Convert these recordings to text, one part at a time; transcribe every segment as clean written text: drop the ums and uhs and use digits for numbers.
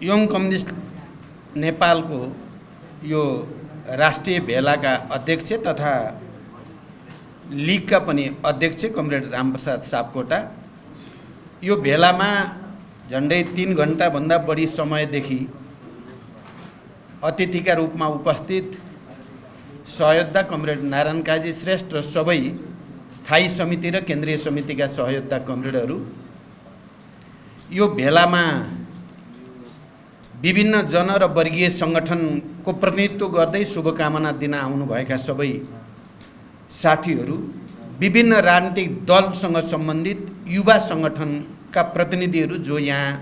Young communist नेपालको यो राष्ट्रिय भेलाका अध्यक्ष तथा लीगका पनि अध्यक्ष कमरेड रामप्रसाद सापकोटा यो भेलामा झन्डै 3 घण्टाभन्दा बढी समयदेखि अतिथिका रूपमा उपस्थित सहयोद्धा कमरेड नारायण काजी श्रेष्ठ र सबै थाई समिति र केन्द्रीय समितिका सहयोद्धा कमरेडहरू यो भेलामा विभिन्न जन र वर्गीय सङ्गठनको प्रतिनिधित्व गर्दै शुभकामना दिन आउनुभएका सबै साथीहरू, विभिन्न राजनीतिक दलसँग सम्बन्धित युवा सङ्गठनका प्रतिनिधिहरू जो यहाँ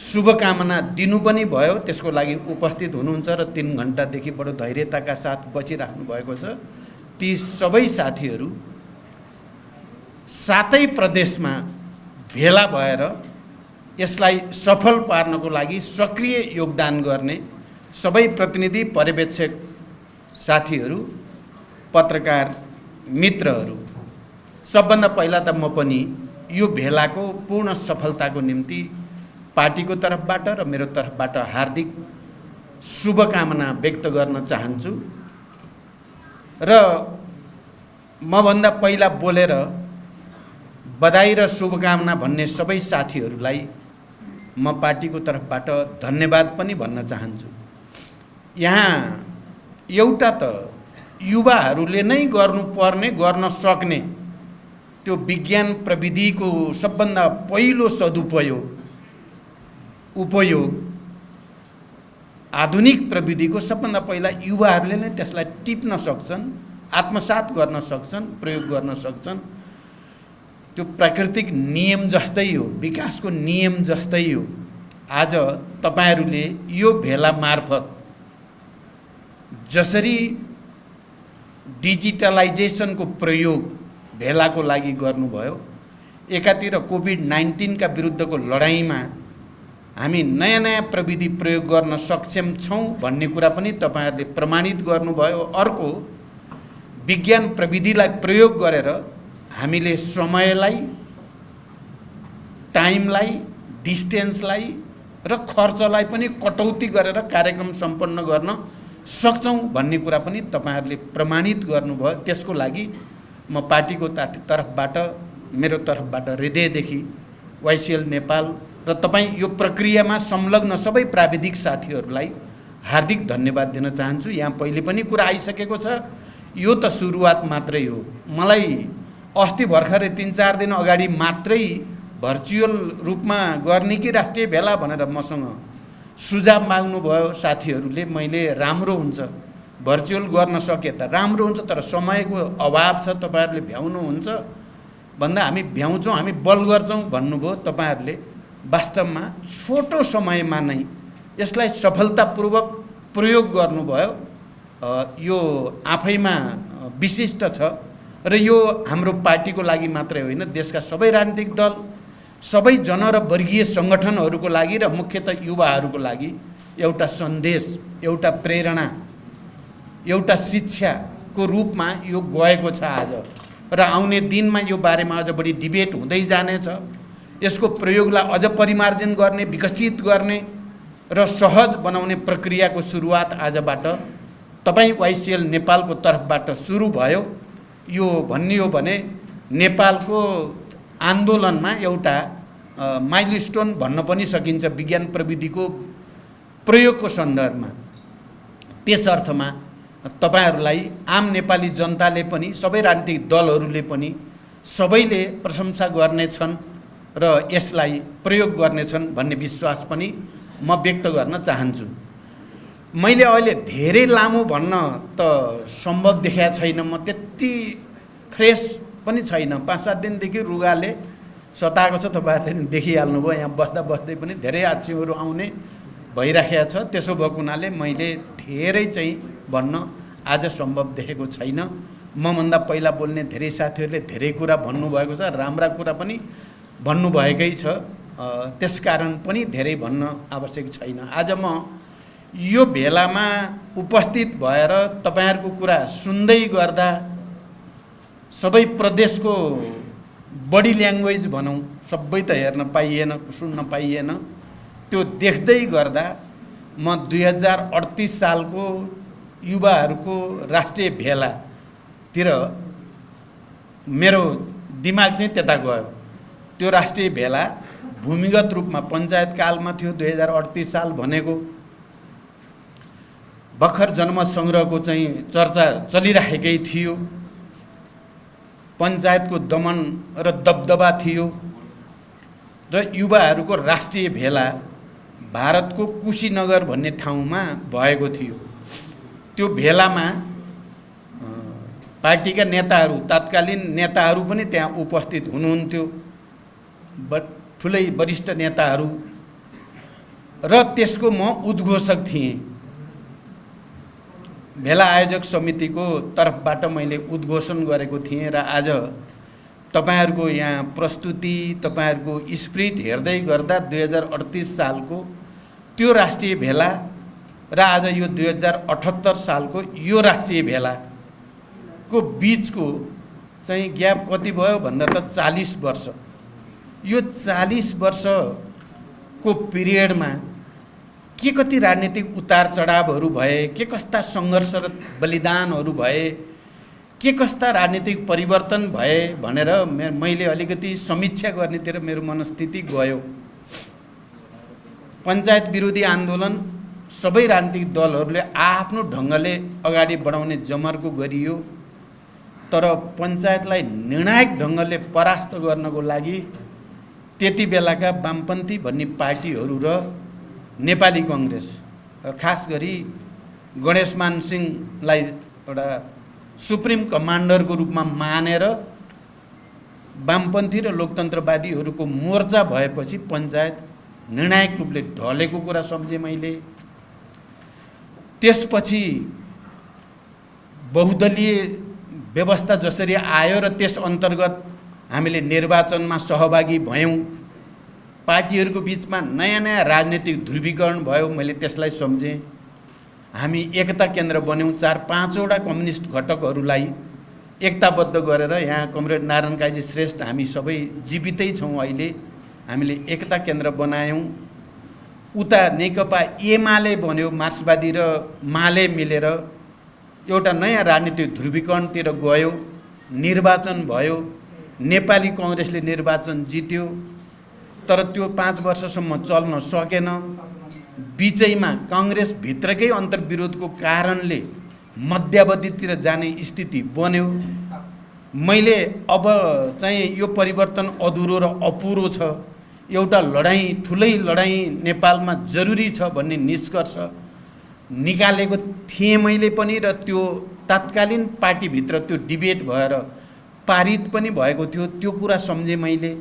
शुभकामना दिनु पनि भयो, त्यसको लागि उपस्थित हुनुहुन्छ र 3 घण्टादेखि बडो धैर्यताका साथ बसिराख्नु भएको छ। ती सबै साथीहरू सातै प्रदेशमा भेला भएर यसलाई सफल पार्नको लागि सक्रिय योगदान गर्ने सबै प्रतिनिधि, पर्यवेक्षक साथीहरू, पत्रकार मित्रहरू, सबभन्दा पहिला त म पनि यो भेलाको पूर्ण सफलताको निम्ति पार्टीको तर्फबाट र मेरो तर्फबाट हार्दिक शुभकामना व्यक्त गर्न चाहन्छु र मभन्दा पहिला बोलेर बधाई र शुभकामना भन्ने सबै साथीहरूलाई म पार्टीको तर्फबाट धन्यवाद पनि भन्न चाहन्छु। यहाँ एउटा त युवाहरूले नै गर्नुपर्ने, गर्न सक्ने त्यो विज्ञान प्रविधिको सबभन्दा पहिलो उपयोग आधुनिक प्रविधिको सबभन्दा पहिला युवाहरूले नै त्यसलाई टिप्न सक्छन्, आत्मसात गर्न सक्छन्, प्रयोग गर्न सक्छन्। त्यो प्राकृतिक नियम जस्तै हो, विकासको नियम जस्तै हो। आज तपाईहरूले यो भेला मार्फत जसरी डिजिटलाइजेसनको प्रयोग भेलाको लागि गर्नुभयो, एकातिर कोभिड-19 का विरुद्धको लडाईँमा हामी नयाँ नयाँ प्रविधि प्रयोग गर्न सक्षम छौँ भन्ने कुरा पनि तपाईहरूले प्रमाणित गर्नुभयो। अर्को, विज्ञान प्रविधिलाई प्रयोग गरेर हामीले समयलाई, टाइमलाई, डिस्टेन्सलाई र खर्चलाई पनि कटौती गरेर कार्यक्रम सम्पन्न गर्न सक्छौँ भन्ने कुरा पनि तपाईहरूले प्रमाणित गर्नुभयो। त्यसको लागि म पार्टीको तर्फबाट, मेरो तर्फबाट हृदयदेखि वाइसिएल नेपाल र तपाईँ यो प्रक्रियामा संलग्न सबै प्राविधिक साथीहरूलाई हार्दिक धन्यवाद दिन चाहन्छु। यहाँ पहिले पनि कुरा आइसकेको छ, यो त सुरुवात मात्रै हो। मलाई अस्ति भर्खरै 3-4 दिन अगाडि मात्रै भर्चुअल रूपमा गर्ने कि राष्ट्रिय भेला भनेर मसँग सुझाव माग्नुभयो साथीहरूले। मैले राम्रो हुन्छ भर्चुअल गर्न सके त राम्रो हुन्छ, तर समयको अभाव छ, तपाईहरूले भ्याउनुहुन्छ भन्दा हामी भ्याउँछौँ, हामी बल गर्छौँ भन्नुभयो। तपाईहरूले वास्तवमा छोटो समयमा नै यसलाई सफलतापूर्वक प्रयोग गर्नुभयो। यो आफैमा विशिष्ट छ र यो हाम्रो पार्टीको लागि मात्रै होइन, देशका सबै राजनीतिक दल, सबै जन र वर्गीय सङ्गठनहरूको लागि र मुख्यतः युवाहरूको लागि एउटा सन्देश, एउटा प्रेरणा, एउटा शिक्षाको रूपमा यो गएको छ आज। र आउने दिनमा यो बारेमा अझ बढी डिबेट हुँदै जानेछ। यसको प्रयोगलाई अझ परिमार्जन गर्ने, विकसित गर्ने र सहज बनाउने प्रक्रियाको सुरुवात आजबाट तपाईँ वाइसिएल नेपालको तर्फबाट सुरु भयो। यो भन्ने हो भने नेपालको आन्दोलनमा एउटा माइलस्टोन भन्न पनि सकिन्छ विज्ञान प्रविधिको प्रयोगको सन्दर्भमा। त्यस अर्थमा तपाईहरूलाई, आम नेपाली जनताले पनि, सबै राजनीतिक दलहरूले पनि सबैले प्रशंसा गर्नेछन् र यसलाई प्रयोग गर्नेछन् भन्ने विश्वास पनि म व्यक्त गर्न चाहन्छु। मैले अहिले धेरै लामो भन्न त सम्भव देखाएको छैन, म त्यति फ्रेस पनि छैन। 5-7 दिनदेखि रुगाले सताएको छ, तपाईँहरूले देखिहाल्नुभयो। यहाँ बस्दा बस्दै पनि धेरै आछ्युहरू आउने भइराखेको छ। त्यसो भएको हुनाले मैले धेरै चाहिँ भन्न आज सम्भव देखेको छैन। मभन्दा पहिला बोल्ने धेरै साथीहरूले धेरै कुरा भन्नुभएको छ, राम्रा कुरा पनि भन्नुभएकै छ। त्यसकारण पनि धेरै भन्न आवश्यक छैन। आज म यो भेलामा उपस्थित भएर तपाईहरूको कुरा सुन्दै गर्दा सबै प्रदेशको बडी ल्याङ्ग्वेज भनौँ सबै त हेर्न पाइएन, सुन्न पाइएन, त्यो देख्दै गर्दा म 2038 सालको युवाहरूको राष्ट्रिय भेलातिर मेरो दिमाग चाहिँ त्यता गयो। त्यो राष्ट्रिय भेला भूमिगत रूपमा पञ्चायत कालमा थियो। 2038 साल भनेको भर्खर जनमत सङ्ग्रहको चाहिँ चर्चा चलिरहेकै थियो। पञ्चायतको दमन र दबदबा थियो र युवाहरूको राष्ट्रिय भेला भारतको कुशीनगर भन्ने ठाउँमा भएको थियो। त्यो भेलामा पार्टीका नेताहरू, तत्कालीन नेताहरू पनि त्यहाँ उपस्थित हुनुहुन्थ्यो, ठुलै वरिष्ठ नेताहरू, र त्यसको म उद्घोषक थिएँ। भेला आयोजक समितिको तर्फबाट मैले उद्घोषण गरेको थिएँ र आज तपाईहरुको यहाँ प्रस्तुति, तपाईहरुको स्पिरिट हेर्दै गर्दा 2038 सालको त्यो राष्ट्रिय भेला र आज यो 2078 सालको यो राष्ट्रिय भेलाको बीचको चाहिँ ग्याप कति भयो भन्दा त 40 वर्ष। यो 40 वर्षको पिरियडमा के कति राजनीतिक उतार चढावहरू भए, के कस्ता सङ्घर्ष र बलिदानहरू भए, के कस्ता राजनीतिक परिवर्तन भए भनेर मैले अलिकति समीक्षा गर्नेतिर मेरो मनस्थिति गयो। पञ्चायत विरोधी आन्दोलन सबै राजनीतिक दलहरूले आफ्नो ढङ्गले अगाडि बढाउने जमर्को गरियो, तर पञ्चायतलाई निर्णायक ढङ्गले परास्त गर्नको लागि त्यति बेलाका वामपन्थी भन्ने पार्टीहरू र नेपाली कङ्ग्रेस, खास गरी गणेशमान सिंहलाई एउटा सुप्रिम कमान्डरको रूपमा मानेर वामपन्थी र लोकतन्त्रवादीहरूको मोर्चा भएपछि पञ्चायत निर्णायक रूपले ढलेको कुरा सम्झेँ मैले। त्यसपछि बहुदलीय व्यवस्था जसरी आयो र त्यस अन्तर्गत हामीले निर्वाचनमा सहभागी भयौँ, पार्टीहरूको बिचमा नयाँ नयाँ राजनीतिक ध्रुवीकरण भयो, मैले त्यसलाई सम्झेँ। हामी एकता केन्द्र बन्यौँ, 4-5वटा कम्युनिस्ट घटकहरूलाई एकताबद्ध गरेर। यहाँ कमरेड नारायण काजी श्रेष्ठ हामी सबै जीवितै छौँ अहिले। हामीले एकता केन्द्र बनायौँ। उता नेकपा एमाले बन्यो, मार्क्सवादी र माले मिलेर एउटा नयाँ राजनीतिक ध्रुवीकरणतिर गयो। निर्वाचन भयो, नेपाली कङ्ग्रेसले निर्वाचन जित्यो, तर त्यो 5 वर्षसम्म चल्न सकेन। बिचैमा कांग्रेस भित्रकै अन्तर्विरोधको कारणले मध्यावधितिर जाने स्थिति बन्यो। मैले अब चाहिँ यो परिवर्तन अधुरो र अपुरो छ, एउटा लडाईँ, ठुलै लडाईँ नेपालमा जरुरी छ भन्ने निष्कर्ष निकालेको थिएँ मैले पनि, र त्यो तत्कालीन पार्टीभित्र त्यो डिबेट भएर पारित पनि भएको थियो। त्यो कुरा सम्झेँ मैले।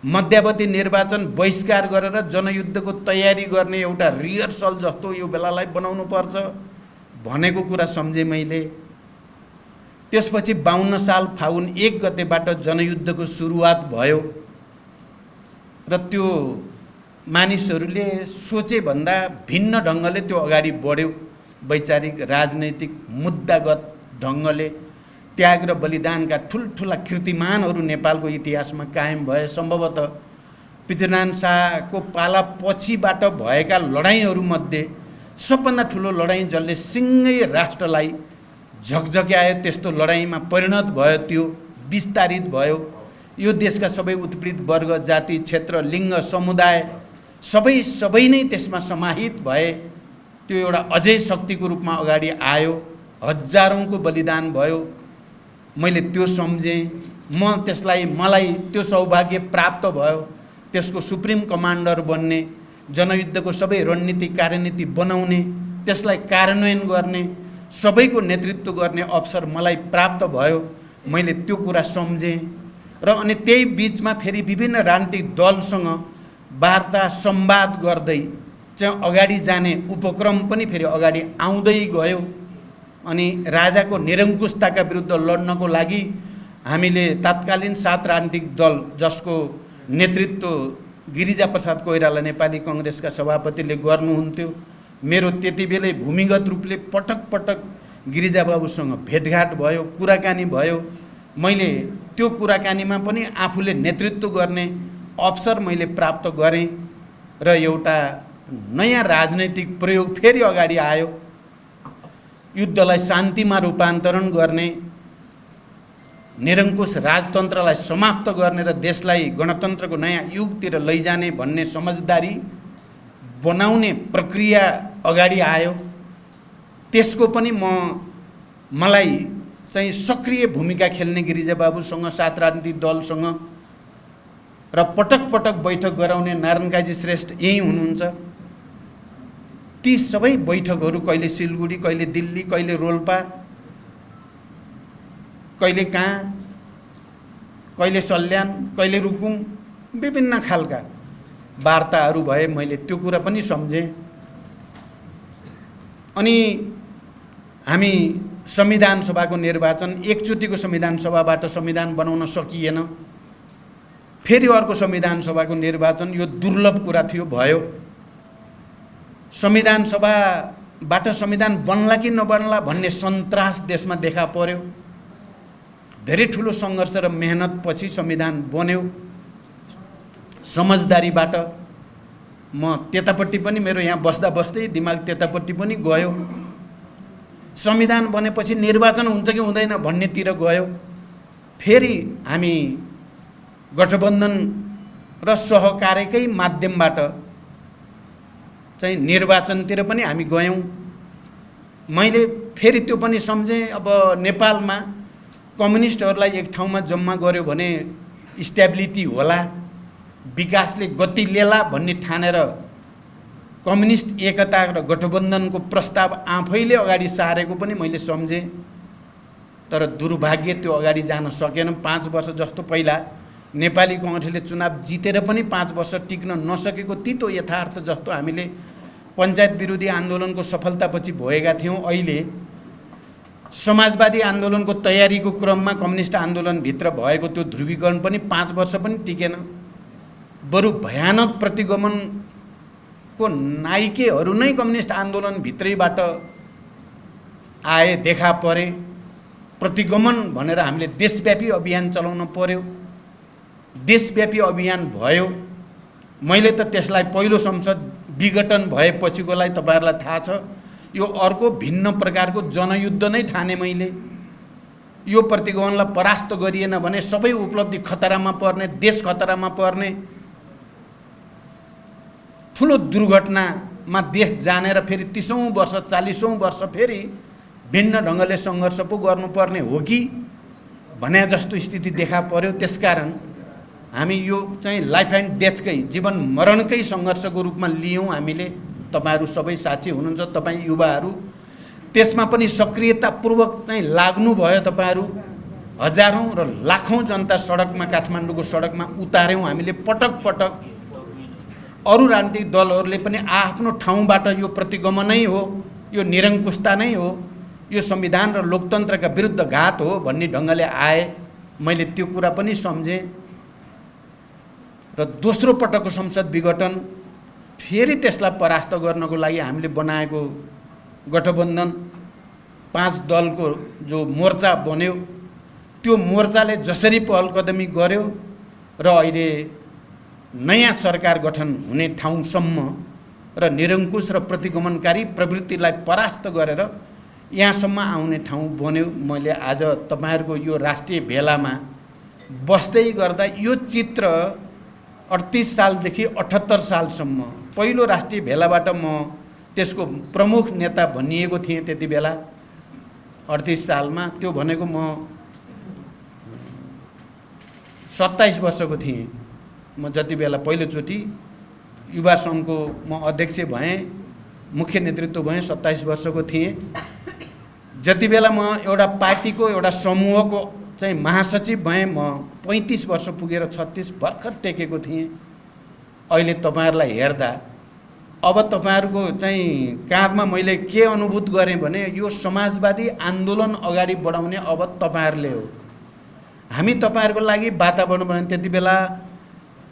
मध्यावधि निर्वाचन बहिष्कार गरेर जनयुद्धको तयारी गर्ने एउटा रिहर्सल जस्तो यो बेलालाई बनाउनु पर्छ भनेको कुरा सम्झेँ मैले। त्यसपछि 52 साल फागुन 1 गतेबाट जनयुद्धको सुरुवात भयो र त्यो मानिसहरूले सोचे भन्दा भिन्न ढङ्गले त्यो अगाडि बढ्यो। वैचारिक राजनैतिक मुद्दागत ढङ्गले त्याग र बलिदानका ठुल्ठुला कीर्तिमानहरू नेपालको इतिहासमा कायम भए। सम्भवतः पृथ्वीनारायण शाहको पाला पछिबाट भएका लडाइँहरूमध्ये सबभन्दा ठुलो लडाइँ जसले सिङ्गै राष्ट्रलाई झकझक्यायो, त्यस्तो लडाइँमा परिणत भयो, त्यो विस्तारित भयो। यो देशका सबै उत्पीडित वर्ग, जाति, क्षेत्र, लिङ्ग, समुदाय सबै नै त्यसमा समाहित भए। त्यो एउटा अझै शक्तिको रूपमा अगाडि आयो। हजारौँको बलिदान भयो। मैले त्यो सम्झेँ। मलाई त्यो सौभाग्य प्राप्त भयो, त्यसको सुप्रिम कमान्डर बन्ने, जनयुद्धको सबै रणनीति कार्यनीति बनाउने, त्यसलाई कार्यान्वयन गर्ने, सबैको नेतृत्व गर्ने अवसर मलाई प्राप्त भयो। मैले त्यो कुरा सम्झेँ र अनि त्यही बिचमा फेरि विभिन्न राजनीतिक दलसँग वार्ता संवाद गर्दै चाहिँ अगाडि जाने उपक्रम पनि फेरि अगाडि आउँदै गयो। अनि राजाको निरङ्कुशताका विरुद्ध लड्नको लागि हामीले तत्कालीन 7 राजनीतिक दल, जसको नेतृत्व गिरिजाप्रसाद कोइराला नेपाली कङ्ग्रेसका सभापतिले गर्नुहुन्थ्यो। मेरो त्यति बेलै भूमिगत रूपले पटक पटक गिरिजाबाबुसँग भेटघाट भयो, कुराकानी भयो। मैले त्यो कुराकानीमा पनि आफूले नेतृत्व गर्ने अवसर मैले प्राप्त गरेँ र एउटा नयाँ राजनैतिक प्रयोग फेरि अगाडि आयो। युद्धलाई शान्तिमा रूपान्तरण गर्ने, निरङ्कुश राजतन्त्रलाई समाप्त गर्ने र देशलाई गणतन्त्रको नयाँ युगतिर लैजाने भन्ने समझदारी बनाउने प्रक्रिया अगाडि आयो। त्यसको पनि मलाई चाहिँ सक्रिय भूमिका खेल्ने गिरिजाबाबुसँग, सात राजनीतिक दलसँग र पटक पटक बैठक गराउने नारायण काजी श्रेष्ठ यही हुनुहुन्छ। ती सबै बैठकहरू कहिले सिलगढी, कहिले दिल्ली, कहिले रोल्पा, कहिले कहाँ, कहिले सल्यान, कहिले रुकुम, विभिन्न खालका वार्ताहरू भए। मैले त्यो कुरा पनि सम्झेँ। अनि हामी संविधान सभाको निर्वाचन, एकचोटिको संविधान सभाबाट संविधान बनाउन सकिएन। फेरि अर्को संविधान सभाको निर्वाचन, यो दुर्लभ कुरा थियो, भयो। संविधान सभाबाट संविधान बन्ला कि नबन्ला भन्ने सन्तास देशमा देखा पर्यो। धेरै ठुलो सङ्घर्ष र मेहनतपछि संविधान बन्यो। समझदारीबाट म त्यतापट्टि पनि, मेरो यहाँ बस्दा बस्दै दिमाग त्यतापट्टि पनि गयो। संविधान बनेपछि निर्वाचन हुन्छ कि हुँदैन भन्नेतिर गयो। फेरि हामी गठबन्धन र सहकार्यकै माध्यमबाट चाहिँ निर्वाचनतिर पनि हामी गयौँ। मैले फेरि त्यो पनि सम्झेँ, अब नेपालमा कम्युनिस्टहरूलाई एक ठाउँमा जम्मा गर्यो भने स्टेबिलिटी होला, विकासले गति लिएला भन्ने ठानेर कम्युनिस्ट एकता र गठबन्धनको प्रस्ताव आफैले अगाडि सारेको पनि मैले सम्झेँ। तर दुर्भाग्य त्यो अगाडि जान सकेन। 5 वर्ष जस्तो पहिला नेपाली कङ्ग्रेसले चुनाव जितेर पनि 5 वर्ष टिक्न नसकेको तितो यथार्थ जस्तो हामीले पञ्चायत विरोधी आन्दोलनको सफलतापछि भएका थियौँ। अहिले समाजवादी आन्दोलनको तयारीको क्रममा कम्युनिस्ट आन्दोलनभित्र भएको त्यो ध्रुवीकरण पनि 5 वर्ष पनि टिकेन। बरु भयानक प्रतिगमनको नायिकेहरू नै कम्युनिस्ट आन्दोलनभित्रैबाट आए, देखा परे। प्रतिगमन भनेर हामीले देशव्यापी अभियान चलाउन पर्यो। देशव्यापी अभियान भयो। मैले त त्यसलाई पहिलो संसद विघटन भएपछिकोलाई तपाईँहरूलाई थाहा छ, यो अर्को भिन्न प्रकारको जनयुद्ध नै ठाने मैले। यो प्रतिगमनलाई परास्त गरिएन भने सबै उपलब्धि खतरामा पर्ने, देश खतरामा पर्ने, ठुलो दुर्घटनामा देश जानेर फेरि 30औं वर्ष 40औं वर्ष फेरि भिन्न ढङ्गले सङ्घर्ष पो गर्नुपर्ने हो कि भने जस्तो स्थिति देखा पर्यो। त्यसकारण हामी यो चाहिँ लाइफ एन्ड डेथकै, जीवन मरणकै सङ्घर्षको रूपमा लियौँ हामीले। तपाईहरू सबै साथी हुनुहुन्छ, तपाईँ युवाहरू त्यसमा पनि सक्रियतापूर्वक चाहिँ लाग्नुभयो। तपाईँहरू हजारौँ र लाखौँ जनता सडकमा, काठमाडौँको सडकमा उतार्यौँ हामीले पटक पटक। अरू राजनीतिक दलहरूले पनि आफ्नो ठाउँबाट यो प्रतिगमनै हो, यो निरङ्कुशता नै हो, यो संविधान र लोकतन्त्रका विरुद्ध घात हो भन्ने ढङ्गले आए। मैले त्यो कुरा पनि सम्झेँ। र दोस्रो पटकको संसद विघटन, फेरि त्यसलाई परास्त गर्नको लागि हामीले बनाएको गठबन्धन 5 दलको जो मोर्चा बन्यो, त्यो मोर्चाले जसरी पहल कदमी गर्यो र अहिले नयाँ सरकार गठन हुने ठाउँसम्म र निरङ्कुश र प्रतिगमनकारी प्रवृत्तिलाई परास्त गरेर यहाँसम्म आउने ठाउँ बन्यो। मैले आज तपाईँहरूको यो राष्ट्रिय भेलामा बस्दै गर्दा यो चित्र 38 सालदेखि 78 सालसम्म, पहिलो राष्ट्रिय भेलाबाट म त्यसको प्रमुख नेता भनिएको थिएँ त्यति बेला 38 सालमा। त्यो भनेको म 27 वर्षको थिएँ। म जति बेला पहिलोचोटि युवा सङ्घको म अध्यक्ष भएँ, मुख्य नेतृत्व भएँ, 27 वर्षको थिएँ। जति बेला म एउटा पार्टीको एउटा समूहको चाहिँ महासचिव भएँ, म 35 वर्ष पुगेर 36 भर्खर टेकेको थिएँ। अहिले तपाईँहरूलाई हेर्दा अब तपाईँहरूको चाहिँ काँधमा मैले के अनुभूत गरेँ भने यो समाजवादी आन्दोलन अगाडि बढाउने अब तपाईँहरूले हो। हामी तपाईँहरूको लागि वातावरण बनाउने। त्यति बेला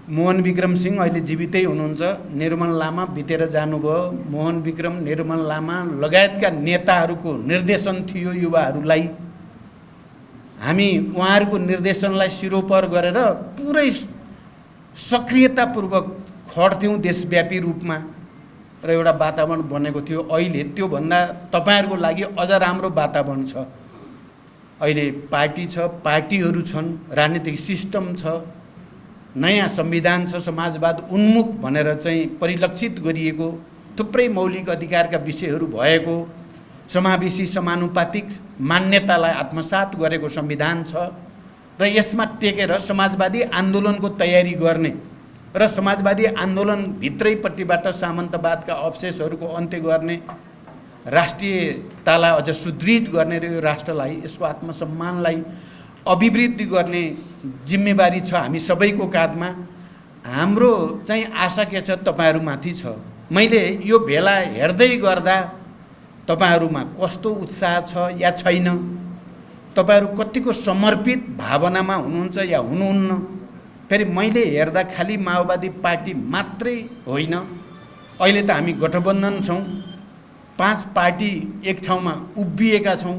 मोहन विक्रम सिंह अहिले जीवितै हुनुहुन्छ, निर्मल लामा बितेर जानुभयो। मोहन विक्रम, निर्मल लामा लगायतका नेताहरूको निर्देशन थियो युवाहरूलाई। हामी उहाँहरूको निर्देशनलाई सिरोपर गरेर पुरै सक्रियतापूर्वक खट्थ्यौँ देशव्यापी रूपमा र एउटा वातावरण बनेको थियो। अहिले त्योभन्दा तपाईँहरूको लागि अझ राम्रो वातावरण छ। अहिले पार्टी छ, पार्टीहरू छन्, राजनीतिक सिस्टम छ, नयाँ संविधान छ, समाजवाद उन्मुख भनेर चाहिँ परिलक्षित गरिएको थुप्रै मौलिक अधिकारका विषयहरू भएको, समावेशी समानुपातिक मान्यतालाई आत्मसात गरेको संविधान छ र यसमा टेकेर समाजवादी आन्दोलनको तयारी गर्ने र समाजवादी आन्दोलनभित्रैपट्टिबाट सामन्तवादका अवशेषहरूको अन्त्य गर्ने, राष्ट्रियतालाई अझ सुदृढ गर्ने र यो राष्ट्रलाई, यसको आत्मसम्मानलाई अभिवृद्धि गर्ने जिम्मेवारी छ हामी सबैको काँधमा। हाम्रो चाहिँ आशा के छ, तपाईँहरूमाथि छ। मैले यो भेला हेर्दै गर्दा तपाईँहरूमा कस्तो उत्साह छ या छैन, तपाईँहरू कतिको समर्पित भावनामा हुनुहुन्छ या हुनुहुन्न। फेरि मैले हेर्दा खालि माओवादी पार्टी मात्रै होइन, अहिले त हामी गठबन्धन छौँ, 5 पार्टी एक ठाउँमा उभिएका छौँ।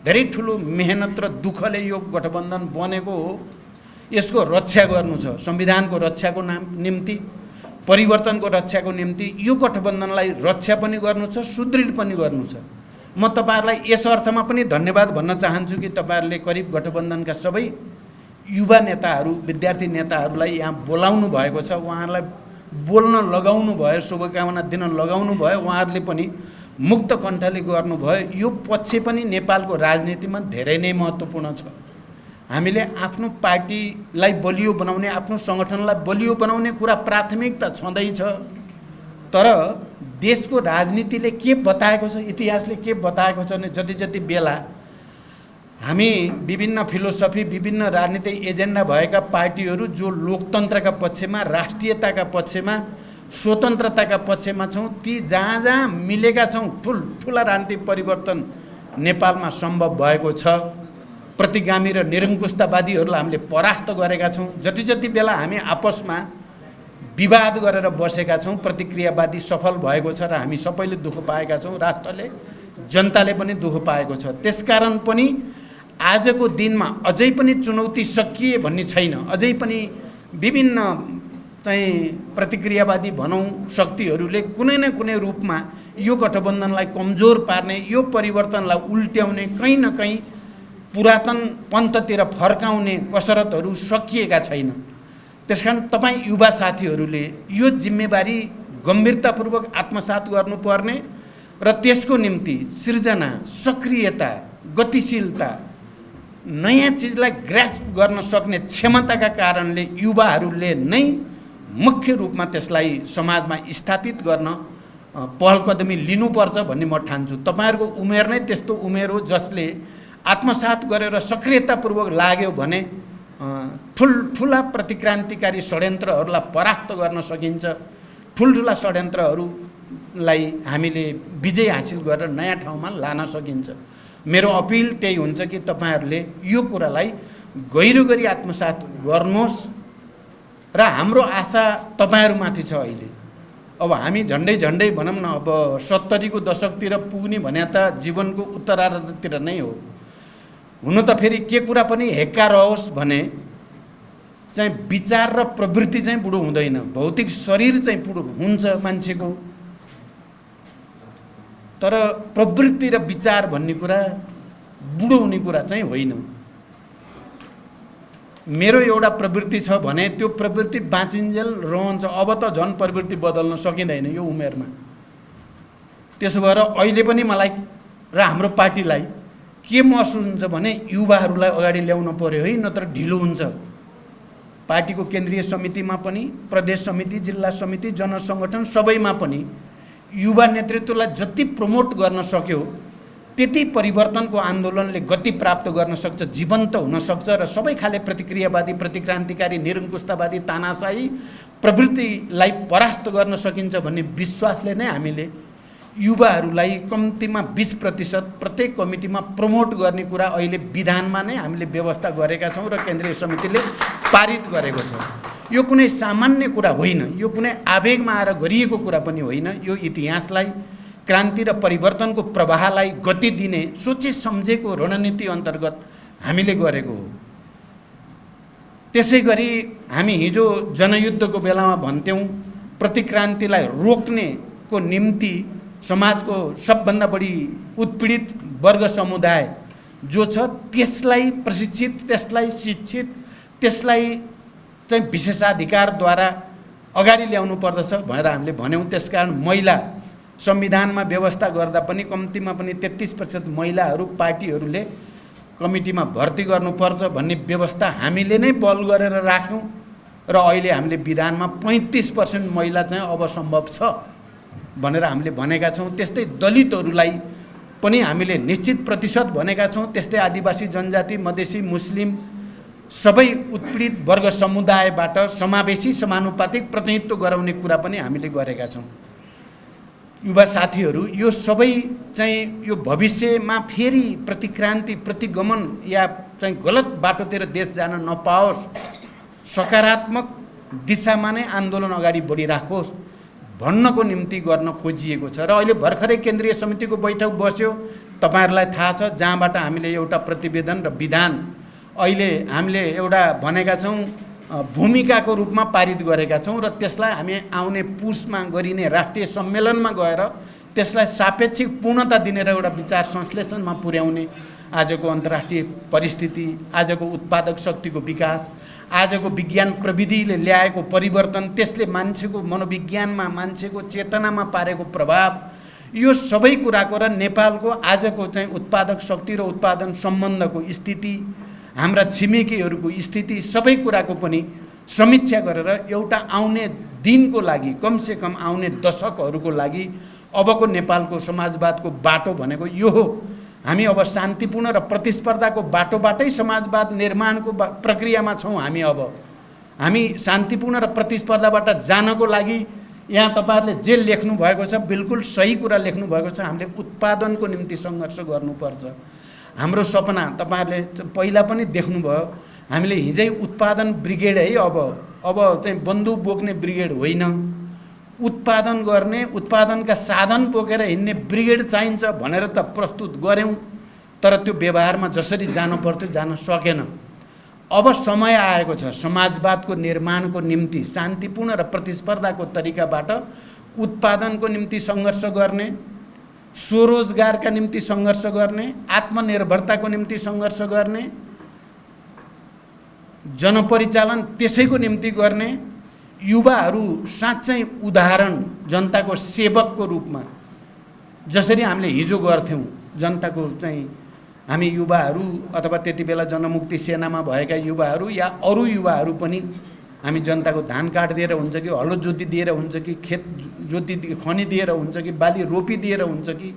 धेरै ठुलो मेहनत र दुःखले यो गठबन्धन बनेको हो। यसको रक्षा गर्नु छ, संविधानको रक्षाको निम्ति, परिवर्तनको रक्षाको निम्ति यो गठबन्धनलाई रक्षा पनि गर्नु छ, सुदृढ पनि गर्नु छ। म तपाईँहरूलाई यस अर्थमा पनि धन्यवाद भन्न चाहन्छु कि तपाईँहरूले करिब गठबन्धनका सबै युवा नेताहरू, विद्यार्थी नेताहरूलाई यहाँ बोलाउनु भएको छ, उहाँहरूलाई बोल्न लगाउनु भयो, शुभकामना दिन लगाउनु भयो, उहाँहरूले पनि मुक्त कण्ठले गर्नुभयो। यो पक्ष पनि नेपालको राजनीतिमा धेरै नै महत्त्वपूर्ण छ। हामीले आफ्नो पार्टीलाई बलियो बनाउने, आफ्नो सङ्गठनलाई बलियो बनाउने कुरा प्राथमिकता छँदैछ, तर देशको राजनीतिले के बताएको छ, इतिहासले के बताएको छ भने जति जति बेला हामी विभिन्न फिलोसफी, विभिन्न राजनीतिक एजेन्डा भएका पार्टीहरू जो लोकतन्त्रका पक्षमा, राष्ट्रियताका पक्षमा, स्वतन्त्रताका पक्षमा छौँ, ती जहाँ जहाँ मिलेका छौँ ठुल्ठुला राजनीतिक परिवर्तन नेपालमा सम्भव भएको छ। प्रतिगामी र निरङ्कुशतावादीहरूलाई हामीले परास्त गरेका छौँ। जति जति बेला हामी आपसमा विवाद गरेर बसेका छौँ, प्रतिक्रियावादी सफल भएको छ र हामी सबैले दुःख पाएका छौँ, राष्ट्रले, जनताले पनि दुःख पाएको छ। त्यसकारण पनि आजको दिनमा अझै पनि चुनौती सकिए भन्ने छैन। अझै पनि विभिन्न चाहिँ प्रतिक्रियावादी भनौँ शक्तिहरूले कुनै न कुनै रूपमा यो गठबन्धनलाई कमजोर पार्ने, यो परिवर्तनलाई उल्ट्याउने, कहीँ न कहीँ पुरातन पन्थतिर फर्काउने कसरतहरू सकिएका छैन। त्यसकारण तपाईँ युवा साथीहरूले यो जिम्मेवारी गम्भीरतापूर्वक आत्मसात गर्नुपर्ने र त्यसको निम्ति सृजना, सक्रियता, गतिशीलता, नयाँ चिजलाई ग्रास्प गर्न सक्ने क्षमताका कारणले युवाहरूले नै मुख्य रूपमा त्यसलाई समाजमा स्थापित गर्न पहल कदमी लिनुपर्छ भन्ने म ठान्छु। तपाईँहरूको उमेर नै त्यस्तो उमेर हो जसले आत्मसात गरेर सक्रियतापूर्वक लाग्यो भने ठुल्ठुला प्रतिक्रान्तिकारी षड्यन्त्रहरूलाई परास्त गर्न सकिन्छ। ठुल्ठुला षड्यन्त्रहरूलाई हामीले विजय हासिल गरेर नयाँ ठाउँमा लान सकिन्छ। मेरो अपिल त्यही हुन्छ कि तपाईँहरूले यो कुरालाई गहिरो गरी आत्मसात गर्नुहोस् र हाम्रो आशा तपाईँहरूमाथि छ। अहिले अब हामी झन्डै भनौँ न, अब 70 को दशकतिर पुग्ने भने त जीवनको उत्तरार्धतिर नै हो। हुन त फेरि के कुरा पनि हेक्का रहोस् भने चाहिँ विचार र प्रवृत्ति चाहिँ बुढो हुँदैन, भौतिक शरीर चाहिँ बुढो हुन्छ मान्छेको, तर प्रवृत्ति र विचार भन्ने कुरा बुढो हुने कुरा चाहिँ होइन। मेरो एउटा प्रवृत्ति छ भने त्यो प्रवृत्ति बाँचिन्जेल रहन्छ। अब त झन् प्रवृत्ति बदल्न सकिँदैन यो उमेरमा। त्यसो भएर अहिले पनि मलाई र हाम्रो पार्टीलाई के महसुस हुन्छ भने युवाहरूलाई अगाडि ल्याउनु पर्यो है, नत्र ढिलो हुन्छ। पार्टीको केन्द्रीय समितिमा पनि, प्रदेश समिति, जिल्ला समिति, जनसङ्गठन सबैमा पनि युवा नेतृत्वलाई जति प्रमोट गर्न सक्यो त्यति परिवर्तनको आन्दोलनले गति प्राप्त गर्न सक्छ, जीवन्त हुन सक्छ र सबै खाले प्रतिक्रियावादी, प्रतिक्रान्तिकारी, निरङ्कुशतावादी, तानाशाही प्रवृत्तिलाई परास्त गर्न सकिन्छ भन्ने विश्वासले नै हामीले युवाहरूलाई कम्तीमा 20% प्रत्येक कमिटीमा प्रमोट गर्ने कुरा अहिले विधानमा नै हामीले व्यवस्था गरेका छौँ र केन्द्रीय समितिले पारित गरेको छ। यो कुनै सामान्य कुरा होइन, यो कुनै आवेगमा आएर गरिएको कुरा पनि होइन। यो इतिहासलाई, क्रान्ति र परिवर्तनको प्रवाहलाई गति दिने सोचे सम्झेको रणनीति अन्तर्गत हामीले गरेको हो। त्यसै गरी हामी हिजो जनयुद्धको बेलामा भन्थ्यौँ प्रतिक्रान्तिलाई रोक्नेको निम्ति समाजको सबभन्दा बढी उत्पीडित वर्ग समुदाय जो छ त्यसलाई प्रशिक्षित, त्यसलाई शिक्षित, त्यसलाई चाहिँ विशेषाधिकारद्वारा अगाडि ल्याउनु पर्दछ भनेर हामीले भन्यौँ। त्यसकारण महिला संविधानमा व्यवस्था गर्दा पनि कम्तीमा पनि 33% महिलाहरू पार्टीहरूले कमिटीमा भर्ती गर्नुपर्छ भन्ने व्यवस्था हामीले नै बल गरेर राख्यौँ र अहिले हामीले विधानमा 35% महिला चाहिँ अब सम्भव छ भनेर हामीले भनेका छौँ। त्यस्तै दलितहरूलाई पनि हामीले निश्चित प्रतिशत भनेका छौँ। त्यस्तै आदिवासी जनजाति, मधेसी, मुस्लिम सबै उत्पीडित वर्ग समुदायबाट समावेशी समानुपातिक प्रतिनिधित्व गराउने कुरा पनि हामीले गरेका छौँ। युवा साथीहरू, यो सबै चाहिँ यो भविष्यमा फेरि प्रतिक्रान्ति, प्रतिगमन या चाहिँ गलत बाटोतिर देश जान नपाओस्, सकारात्मक दिशामा नै आन्दोलन अगाडि बढिराखोस् भन्नको निम्ति गर्न खोजिएको छ। र अहिले भर्खरै केन्द्रीय समितिको बैठक बस्यो, तपाईँहरूलाई थाहा छ, जहाँबाट हामीले एउटा प्रतिवेदन र विधान अहिले हामीले एउटा भनेका छौँ भूमिकाको रूपमा पारित गरेका छौँ र त्यसलाई हामी आउने पुसमा गरिने राष्ट्रिय सम्मेलनमा गएर त्यसलाई सापेक्षिक पूर्णता दिने र एउटा विचार संश्लेषणमा पुर्याउने आजको अन्तर्राष्ट्रिय परिस्थिति, आजको उत्पादक शक्तिको विकास, आजको विज्ञान प्रविधिले ल्याएको परिवर्तन, त्यसले मान्छेको मनोविज्ञानमा, मान्छेको चेतनामा पारेको प्रभाव, यो सबै कुराको र नेपालको आजको चाहिँ उत्पादक शक्ति र उत्पादन सम्बन्धको स्थिति, हाम्रा छिमेकीहरूको स्थिति, सबै कुराको पनि समीक्षा गरेर एउटा आउने दिनको लागि, कमसेकम आउने दशकहरूको लागि अबको नेपालको समाजवादको बाटो भनेको यो हो। हामी अब शान्तिपूर्ण र प्रतिस्पर्धाको बाटोबाटै समाजवाद निर्माणको प्रक्रियामा छौँ। हामी शान्तिपूर्ण र प्रतिस्पर्धाबाट जानको लागि यहाँ तपाईँहरूले जे लेख्नु भएको छ बिल्कुल सही कुरा लेख्नु भएको छ। हामीले उत्पादनको निम्ति सङ्घर्ष गर्नुपर्छ। हाम्रो सपना तपाईँहरूले पहिला पनि देख्नुभयो, हामीले हिजै उत्पादन ब्रिगेड है, अब चाहिँ बन्दुक बोक्ने ब्रिगेड होइन, उत्पादन गर्ने, उत्पादनका साधन बोकेर हिँड्ने ब्रिगेड चाहिन्छ भनेर त प्रस्तुत गऱ्यौँ, तर त्यो व्यवहारमा जसरी जानु पर्थ्यो जान सकेन। अब समय आएको छ समाजवादको निर्माणको निम्ति शान्तिपूर्ण र प्रतिस्पर्धाको तरिकाबाट उत्पादनको निम्ति सङ्घर्ष गर्ने, स्वरोजगारका निम्ति सङ्घर्ष गर्ने, आत्मनिर्भरताको निम्ति सङ्घर्ष गर्ने, जनपरिचालन त्यसैको निम्ति गर्ने, युवाहरू साँच्चै उदाहरण जनताको सेवकको रूपमा जसरी हामीले हिजो गर्थ्यौँ, जनताको चाहिँ हामी युवाहरू अथवा त्यति बेला जनमुक्ति सेनामा भएका युवाहरू या अरू युवाहरू पनि हामी जनताको धान काटिदिएर हुन्छ कि हलो जोतिदिएर हुन्छ कि खेत खनिदिएर हुन्छ कि बाली रोपिदिएर हुन्छ कि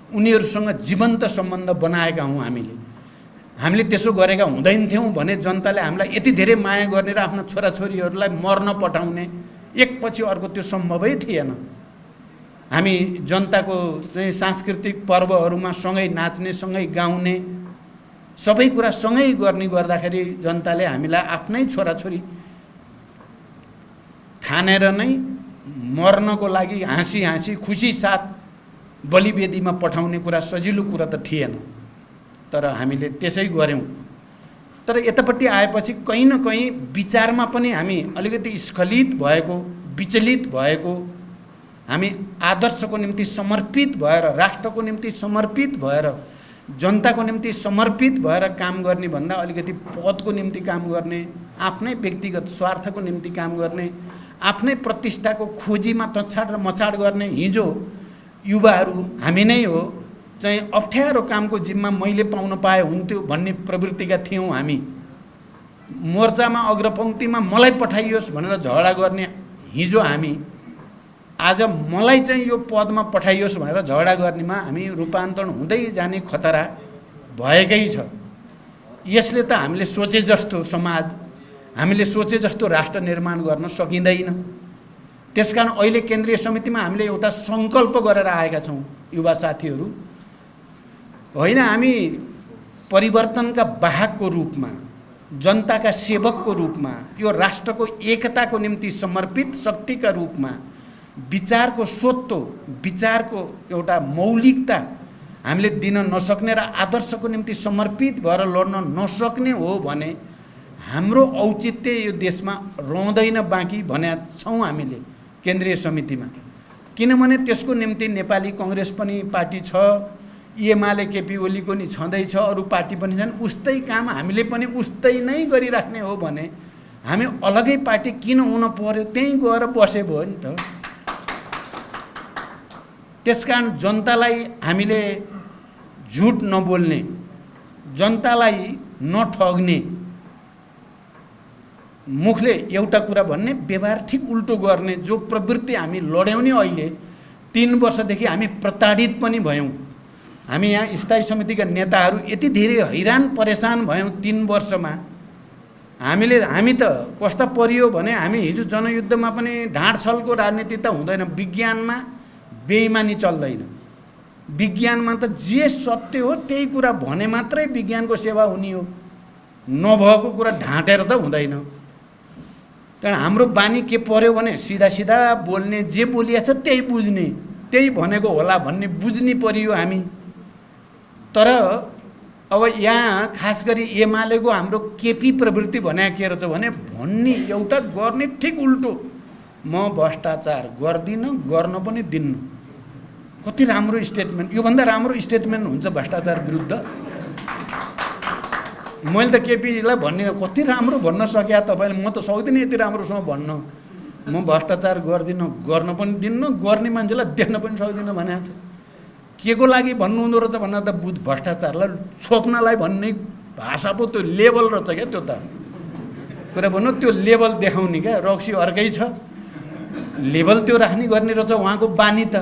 उनीहरूसँग जीवन्त सम्बन्ध बनाएका हौँ। हामीले त्यसो गरेका हुँदैन थियौँ भने जनताले हामीलाई यति धेरै माया गर्ने र आफ्ना छोराछोरीहरूलाई मर्न पठाउने एकपछि अर्को त्यो सम्भवै थिएन। हामी जनताको चाहिँ सांस्कृतिक पर्वहरूमा सँगै नाच्ने, सँगै गाउने, सबै कुरा सँगै गर्ने गर्दाखेरि जनताले हामीलाई आफ्नै छोराछोरी ठानेर नै मर्नको लागि हाँसी हाँसी खुसी साथ बलिवेदीमा पठाउने कुरा सजिलो कुरा त थिएन, तर हामीले त्यसै गऱ्यौँ। तर यतापट्टि आएपछि कहीँ न कहीँ विचारमा पनि हामी अलिकति स्खलित भएको, विचलित भएको, हामी आदर्शको निम्ति समर्पित भएर, राष्ट्रको निम्ति समर्पित भएर, जनताको निम्ति समर्पित भएर काम गर्ने भन्दा अलिकति पदको निम्ति काम गर्ने, आफ्नै व्यक्तिगत स्वार्थको निम्ति काम गर्ने, आफ्नै प्रतिष्ठाको खोजीमा तछाड र मछाड गर्ने हिजो युवाहरू हामी नै हो। चाहिँ अप्ठ्यारो कामको जिम्मा मैले पाउन पाए हुन्थ्यो भन्ने प्रवृत्तिका थियौँ हामी। मोर्चामा अग्रपङ्क्तिमा मलाई पठाइयोस् भनेर झगडा गर्ने हिजो हामी, आज मलाई चाहिँ यो पदमा पठाइयोस् भनेर झगडा गर्नेमा हामी रूपान्तरण हुँदै जाने खतरा भएकै छ। यसले त हामीले सोचे जस्तो समाज, हामीले सोचे जस्तो राष्ट्र निर्माण गर्न सकिँदैन। त्यसकारण अहिले केन्द्रीय समितिमा हामीले एउटा सङ्कल्प गरेर आएका छौँ युवा साथीहरू, होइन हामी परिवर्तनका वाहकको रूपमा, जनताका सेवकको रूपमा, यो राष्ट्रको एकताको निम्ति समर्पित शक्तिका रूपमा, विचारको स्वत्व, विचारको एउटा मौलिकता हामीले दिन नसक्ने र आदर्शको निम्ति समर्पित भएर लड्न नसक्ने हो भने हाम्रो औचित्य यो देशमा रहँदैन बाँकी भने छौँ हामीले। केन्द्रीय समितिमा, किनभने त्यसको निम्ति नेपाली कङ्ग्रेस पनि पार्टी छ, एमाले केपी ओलीको नि छँदैछ, अरू पार्टी पनि छन्। उस्तै काम हामीले पनि उस्तै नै गरिराख्ने हो भने हामी अलगै पार्टी किन हुन पर्यो? त्यहीँ गएर बसे भयो नि त। त्यसकारण जनतालाई हामीले झुट नबोल्ने, जनतालाई नठग्ने, मुखले एउटा कुरा भन्ने व्यवहार ठिक उल्टो गर्ने जो प्रवृत्ति हामी लड्यौँ नि अहिले 3 वर्षदेखि हामी प्रताडित पनि भयौँ। हामी यहाँ स्थायी समितिका नेताहरू यति धेरै हैरान परेशान भयौँ 3 वर्षमा। हामी त कस्ता परियो भने हामी हिजो जनयुद्धमा पनि ढाँडछलको राजनीति त हुँदैन, विज्ञानमा बेइमानी चल्दैन। विज्ञानमा त जे सत्य हो त्यही कुरा भने मात्रै विज्ञानको सेवा हुने हो, नभएको कुरा ढाँटेर त हुँदैन। कारण हाम्रो बानी के पर्यो भने सिधा सिधा बोल्ने, जे बोलिएको छ त्यही बुझ्ने, त्यही भनेको होला भन्ने बुझ्ने परियो हामी। तर अब यहाँ खास गरी एमालेको हाम्रो केपी प्रवृत्ति भने के रहेछ भने भन्ने एउटा गर्ने ठिक उल्टो। म भ्रष्टाचार गर्दिनँ, गर्न पनि दिन्नँ। कति राम्रो स्टेटमेन्ट! योभन्दा राम्रो स्टेटमेन्ट हुन्छ भ्रष्टाचार विरुद्ध? मैले त केपीलाई भन्ने कति राम्रो भन्न सके तपाईँले, म त सक्दिनँ यति राम्रोसँग भन्न। म भ्रष्टाचार गर्दिनँ, गर्न पनि दिन्नँ, गर्ने मान्छेलाई देख्न पनि सक्दिनँ भनेको छ। के को लागि भन्नुहुँदो रहेछ भन्दा त भ्रष्टाचारलाई छोप्नलाई भन्ने भाषा पो त्यो लेभल रहेछ क्या। त्यो त कुरा भन्नु, त्यो लेभल देखाउने क्या। रक्सी अर्कै छ, लेभल त्यो राख्ने गर्ने रहेछ उहाँको बानी त।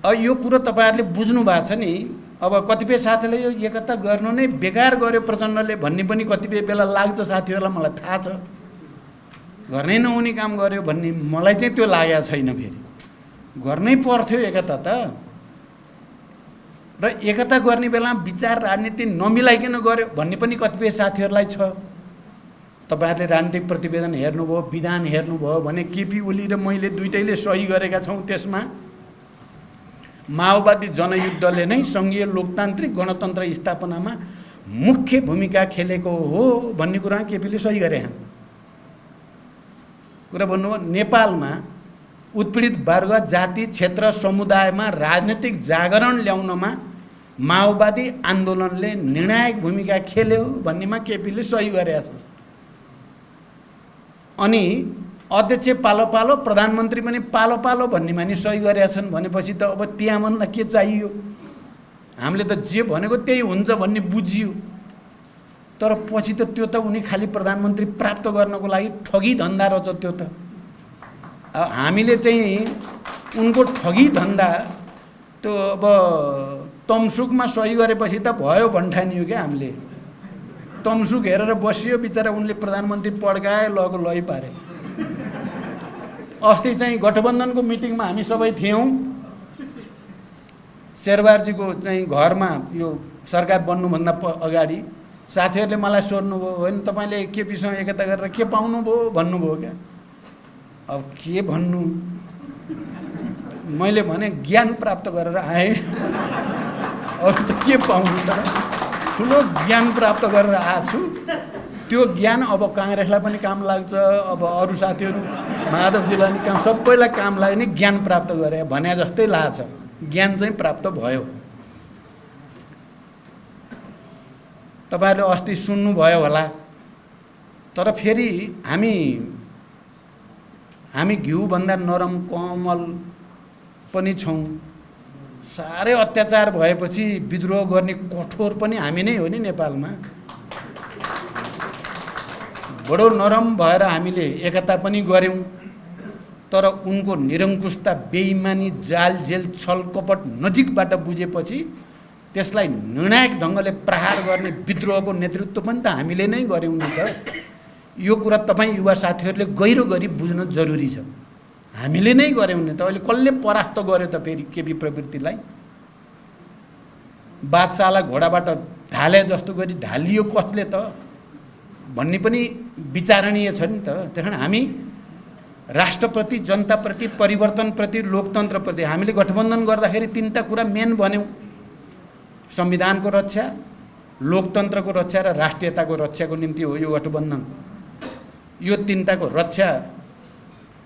अब यो कुरो तपाईँहरूले बुझ्नु भएको छ नि। अब कतिपय साथीले यो एकता गर्नु नै बेकार गर्यो प्रचण्डले भन्ने पनि कतिपय बेला लाग्छ साथीहरूलाई, मलाई थाहा छ। गर्नै नहुने काम गर्यो भन्ने मलाई चाहिँ त्यो लागेको छैन। फेरि गर्नै पर्थ्यो एकता त। र एकता गर्ने बेला विचार राजनीति नमिलाइकन गर्यो भन्ने पनि कतिपय साथीहरूलाई छ। तपाईँहरूले राजनीतिक प्रतिवेदन हेर्नुभयो, विधान हेर्नुभयो भने केपी ओली र मैले दुइटैले सही गरेका छौँ। त्यसमा माओवादी जनयुद्धले नै सङ्घीय लोकतान्त्रिक गणतन्त्र स्थापनामा मुख्य भूमिका खेलेको हो भन्ने कुरा केपीले सही गरे। कुरा भन्नुभयो नेपालमा उत्पीडित वर्ग, जाति, क्षेत्र, समुदायमा राजनीतिक जागरण ल्याउनमा माओवादी आन्दोलनले निर्णायक भूमिका खेल्यो भन्नेमा केपीले सही गरेका छन्। अनि अध्यक्ष पालो पालो, प्रधानमन्त्री पनि पालो पालो भन्नेमा नि सही गरेका छन् भनेपछि त अब त्यहाँभन्दा के चाहियो? हामीले त जे भनेको त्यही हुन्छ भन्ने बुझियो। तर पछि त त्यो त उनी खालि प्रधानमन्त्री प्राप्त गर्नको लागि ठगी धन्दा रहेछ त्यो त। हामीले चाहिँ उनको ठगी धन्दा त्यो अब तमसुकमा सही गरेपछि त भयो भन्ठानियो क्या। हामीले तमसुक हेरेर बसियो, बिचरा उनले प्रधानमन्त्री पड्काए, लगो लै पारे। अस्ति चाहिँ गठबन्धनको मिटिङमा हामी सबै थियौँ। शेरबहादुरजीको चाहिँ घरमा यो सरकार बन्नुभन्दा अगाडि साथीहरूले मलाई सोध्नुभयो, होइन तपाईँले केपीसँग एकता गरेर के पाउनुभयो भन्नुभयो क्या। अब के भन्नु, मैले भने ज्ञान प्राप्त गरेर आएँ, अरू त के पाउनु छ। ठुलो ज्ञान प्राप्त गरेर आएको छु। त्यो ज्ञान अब काङ्ग्रेसलाई पनि काम लाग्छ, अब अरू साथीहरू माधवजीलाई नि काम, सबैलाई काम लाग्ने ज्ञान प्राप्त गरे भने जस्तै लाग्छ। ज्ञान चाहिँ प्राप्त भयो। तपाईँहरूले अस्ति सुन्नुभयो होला। तर फेरि हामी घिउभन्दा नरम कोमल पनि छौँ। साह्रै अत्याचार भएपछि विद्रोह गर्ने कठोर पनि हामी नै हो नि नेपालमा। बडो नरम भएर हामीले एकता पनि गऱ्यौँ। तर उनको निरङ्कुशता, बेइमानी, जाल जेल, छल कपट नजिकबाट बुझेपछि त्यसलाई निर्णायक ढङ्गले प्रहार गर्ने विद्रोहको नेतृत्व पनि त हामीले नै गऱ्यौँ नि त। यो कुरा तपाईँ युवा साथीहरूले गहिरो गरी बुझ्न जरुरी छ। हामीले नै गऱ्यौँ नि त। अहिले कसले परास्त गर्यो त फेरि केपी प्रवृत्तिलाई? बादशाहलाई घोडाबाट ढाले जस्तो गरी ढालियो कसले त भन्ने पनि विचारणीय छ नि त। त्यस कारण हामी राष्ट्रप्रति, जनताप्रति, परिवर्तनप्रति, लोकतन्त्रप्रति हामीले गठबन्धन गर्दाखेरि 3टा कुरा मेन भन्यौँ। संविधानको रक्षा, लोकतन्त्रको रक्षा र राष्ट्रियताको रक्षाको निम्ति हो यो गठबन्धन। यो 3टाको रक्षा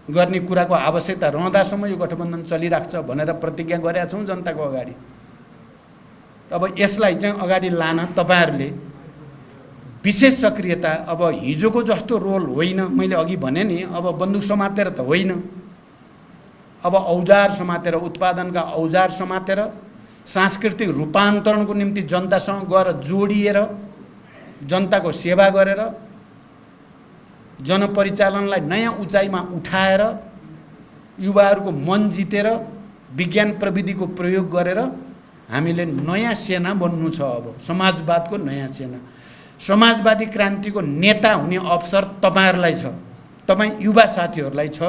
गर्ने कुराको आवश्यकता रहँदासम्म यो गठबन्धन चलिराख्छ भनेर प्रतिज्ञा गरेका छौँ जनताको अगाडि। अब यसलाई चाहिँ अगाडि लान तपाईहरुले विशेष सक्रियता, अब हिजोको जस्तो रोल होइन, मैले अघि भने नि, अब बन्दुक समातेर त होइन, अब औजार समातेर, उत्पादनका औजार समातेर, सांस्कृतिक रूपान्तरणको निम्ति जनतासँग गएर जोडिएर जनताको सेवा गरेर जनपरिचालनलाई नयाँ उचाइमा उठाएर युवाहरूको मन जितेर विज्ञान प्रविधिको प्रयोग गरेर हामीले नयाँ सेना बन्नु छ। अब समाजवादको नयाँ सेना, समाजवादी क्रान्तिको नेता हुने अवसर तपाईहरुलाई छ, तपाई युवा साथीहरुलाई छ।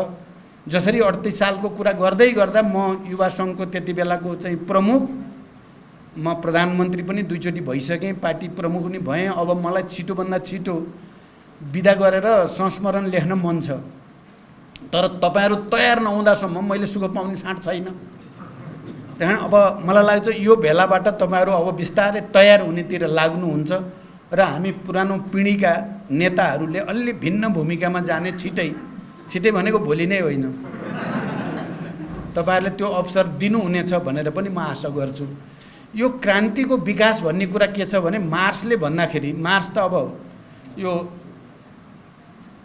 जसरी 38 सालको कुरा गर्दै गर्दा म युवा संघको त्यति बेलाको चाहिँ प्रमुख, म प्रधानमन्त्री पनि दुईचोटि भइसकेँ, पार्टी प्रमुख पनि भएँ। अब मलाई छिटोभन्दा छिटो बिदा गरेर संस्मरण लेख्न मन छ, तर तपाईहरु तयार नहुँदासम्म मैले सुख पाउने साँट छैन। त्यहाँ अब मलाई लाग्छ यो भेलाबाट तपाईहरु अब बिस्तारै तयार हुनेतिर लाग्नुहुन्छ र हामी पुरानो पिढीका नेताहरूले अलि भिन्न भूमिकामा जाने छिटै भनेको भोलि नै होइन, तपाईहरुले त्यो अवसर दिनुहुनेछ भनेर पनि म आशा गर्छु। यो क्रान्तिको विकास भन्ने कुरा के छ भने मार्क्सले भन्दाखेरि, मार्क्स त अब यो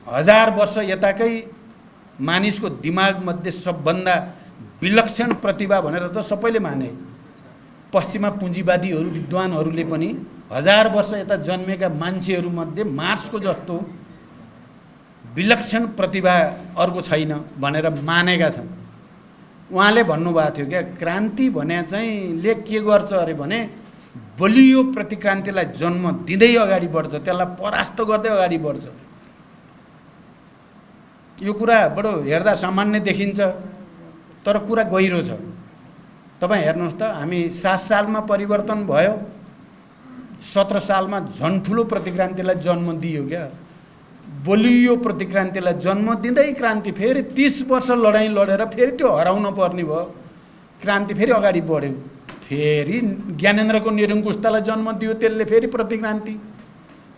1000 वर्ष यताकै मानिसको दिमागमध्ये सबभन्दा विलक्षण प्रतिभा भनेर त सबैले माने। पश्चिमा पुँजीवादीहरू विद्वानहरूले पनि 1000 वर्ष यता जन्मेका मान्छेहरूमध्ये मार्क्सको जस्तो विलक्षण प्रतिभा अर्को छैन भनेर मानेका छन्। उहाँले भन्नुभएको थियो क्या, क्रान्ति भने चाहिँ ले के गर्छ अरे भने बलियो प्रतिक्रान्तिलाई जन्म दिँदै अगाडि बढ्छ, त्यसलाई परास्त गर्दै अगाडि बढ्छ। यो कुरा बडो हेर्दा सामान्य देखिन्छ, तर कुरा गहिरो छ। तपाईँ हेर्नुहोस् त, हामी 7 सालमा परिवर्तन भयो, 17 सालमा झन् ठुलो प्रतिक्रान्तिलाई जन्म दियो क्या। बलियो प्रतिक्रान्तिलाई जन्म दिँदै क्रान्ति फेरि 30 वर्ष लडाइँ लडेर फेरि त्यो हराउन पर्ने भयो, क्रान्ति फेरि अगाडि बढ्यो। फेरि ज्ञानेन्द्रको निरङ्कुशतालाई जन्म दियो, त्यसले फेरि प्रतिक्रान्ति,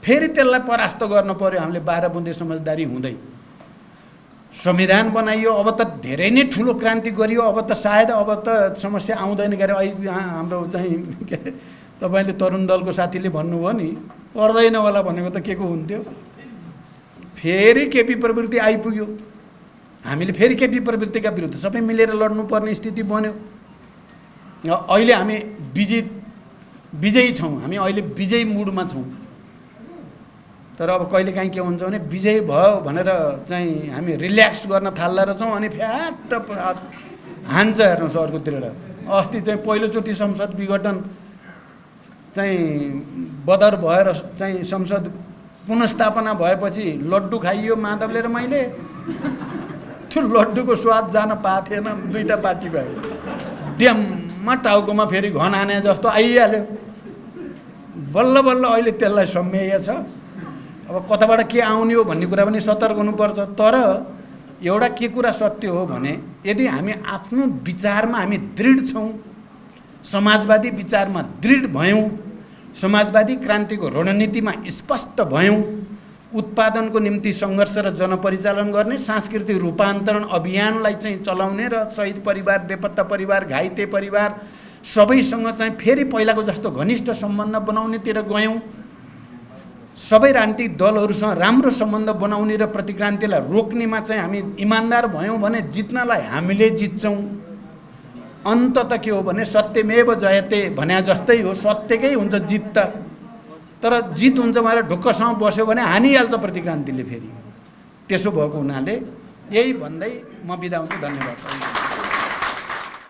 फेरि त्यसलाई परास्त गर्न पर्यो हामीले 12 बुँदे समझदारी हुँदै। संविधान बनाइयो, अब त धेरै नै ठुलो क्रान्ति गरियो, अब त सायद अब त समस्या आउँदैन गरे। अहिले हाम्रो चाहिँ के अरे तपाईले तरुण दलको साथीले भन्नुभयो नि, पर्दैन होला भनेको त के को हुन्थ्यो। फेरि केपी प्रवृत्ति आइपुग्यो, हामीले फेरि केपी प्रवृत्तिका विरुद्ध सबै मिलेर लड्नुपर्ने स्थिति बन्यो। अहिले हामी विजयी छौँ, हामी अहिले विजयी मुडमा छौँ। तर अब कहिलेकाहीँ के हुन्छ भने विजय भयो भनेर चाहिँ हामी रिल्याक्स गर्न थाल्दा रहेछौँ, अनि फ्याट हान्छ। हेर्नुहोस् अर्कोतिर अस्ति चाहिँ पहिलोचोटि संसद विघटन चाहिँ बदर भएर चाहिँ संसद पुनर्स्थापना भएपछि लड्डु खाइयो माधवले र मैले, त्यो लड्डुको स्वाद जान पाएको थिएन। दुईटा पार्टी भयो, ड्याममा टाउकोमा फेरि घन आने जस्तो आइहाल्यो। बल्ल बल्ल अहिले त्यसलाई सम्मेय छ। अब कताबाट के आउने हो भन्ने कुरा पनि सतर्क हुनुपर्छ। तर एउटा के कुरा सत्य हो भने यदि हामी आफ्नो विचारमा हामी दृढ छौँ, समाजवादी विचारमा दृढ भयौँ, समाजवादी क्रान्तिको रणनीतिमा स्पष्ट भयौँ, उत्पादनको निम्ति सङ्घर्ष र जनपरिचालन गर्ने, सांस्कृतिक रूपान्तरण अभियानलाई चाहिँ चलाउने र शहीद परिवार, बेपत्ता परिवार, घाइते परिवार सबैसँग चाहिँ फेरि पहिलाको जस्तो घनिष्ठ सम्बन्ध बनाउनेतिर गयौँ, सबै राजनीतिक दलहरूसँग राम्रो सम्बन्ध बनाउने र प्रतिक्रान्तिलाई रोक्नेमा चाहिँ हामी इमान्दार भयौँ भने जित्नलाई हामीले जित्छौँ। अन्त त के हो भने सत्यमेव जयते भन्या जस्तै हो, सत्यकै हुन्छ जित त। तर जित हुन्छ भनेर ढुक्कसँग बस्यो भने हानिहाल्छ प्रतिक्रान्तिले फेरि। त्यसो भएको हुनाले यही भन्दै म बिदा हुन्छु। धन्यवाद।